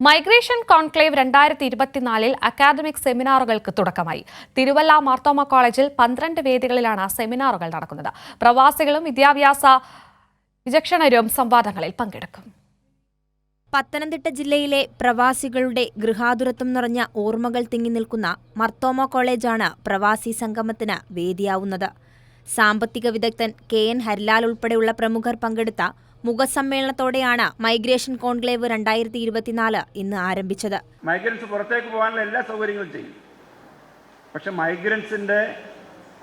Migration conclave 2024 academic സെമിനാറുകൾക്ക് തുടക്കമായി. തിരുവല്ല മാർത്തോമ കോളേജിൽ 12 വേദികളിലാണ് സെമിനാറുകൾ നടക്കുന്നത്. പ്രവാസികളും വിദ്യാഭ്യാസ വിചക്ഷണരും സംവാദങ്ങളിൽ പങ്കെടുക്കും. പത്തനംതിട്ട ജില്ലയിലെ പ്രവാസികളുടെ ഗൃഹാതുരത്വം നിറഞ്ഞ ഓർമ്മകൾ തിങ്ങി നിൽക്കുന്ന മാർത്തോമ കോളേജാണ് പ്രവാസി സംഗമത്തിന് വേദിയാവുന്നത്. സാമ്പത്തിക വിദഗ്ധൻ KN ഹരിലാൽ ഉൾപ്പെടെയുള്ള പ്രമുഖർ പങ്കെടുത്ത മുഖസമ്മേളനത്തോടെയാണ് മൈഗ്രേഷൻ കോൺക്ലേവ് 2024 ഇന്ന് ആരംഭിച്ചത്. മൈഗ്രൻസ് പുറത്തേക്ക് പോകാനുള്ള എല്ലാ സൗകര്യങ്ങളും ചെയ്യും. പക്ഷെ മൈഗ്രൻസിന്റെ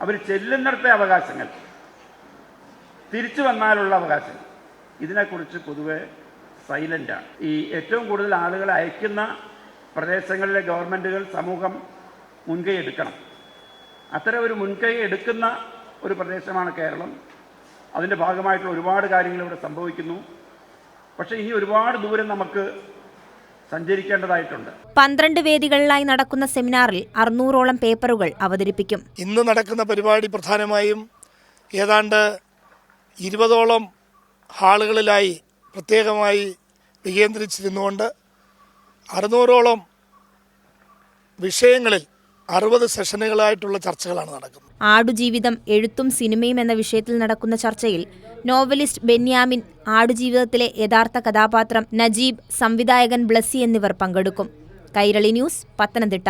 അവർ ചെല്ലുന്നിടത്തെ അവകാശങ്ങൾ, തിരിച്ചു വന്നാലുള്ള അവകാശങ്ങൾ, ഇതിനെക്കുറിച്ച് പൊതുവെ സൈലന്റാണ്. ഈ ഏറ്റവും കൂടുതൽ ആളുകളെ അയക്കുന്ന പ്രദേശങ്ങളിലെ ഗവൺമെന്റുകൾ, സമൂഹം മുൻകൈ എടുക്കണം. അത്തരം ഒരു മുൻകൈ എടുക്കുന്ന ഒരു പ്രദേശമാണ് കേരളം. അതിൻ്റെ ഭാഗമായിട്ടുള്ള ഒരുപാട് കാര്യങ്ങൾ ഇവിടെ സംഭവിക്കുന്നു. പക്ഷേ ഇനി ഒരുപാട് ദൂരം നമുക്ക് സഞ്ചരിക്കേണ്ടതായിട്ടുണ്ട്. 12 വേദികളിലായി നടക്കുന്ന സെമിനാറിൽ 600ഓളം പേപ്പറുകൾ അവതരിപ്പിക്കും. ഇന്ന് നടക്കുന്ന പരിപാടി പ്രധാനമായും ഏതാണ്ട് 20ഓളം ഹാളുകളിലായി പ്രത്യേകമായി വികേന്ദ്രീകരിച്ചിരുന്നുകൊണ്ട് 600ഓളം വിഷയങ്ങളിൽ 60 സെഷനുകളായിട്ടുള്ള ചർച്ചകളാണ് നടക്കുന്നത്. ആടുജീവിതം, എഴുത്തും സിനിമയും എന്ന വിഷയത്തിൽ നടക്കുന്ന ചർച്ചയിൽ നോവലിസ്റ്റ് ബെന്യാമിൻ, ആടുജീവിതത്തിലെ യഥാർത്ഥ കഥാപാത്രം നജീബ്, സംവിധായകൻ ബ്ലസ്സി എന്നിവർ പങ്കെടുക്കും. കൈരളി ന്യൂസ്, പത്തനംതിട്ട.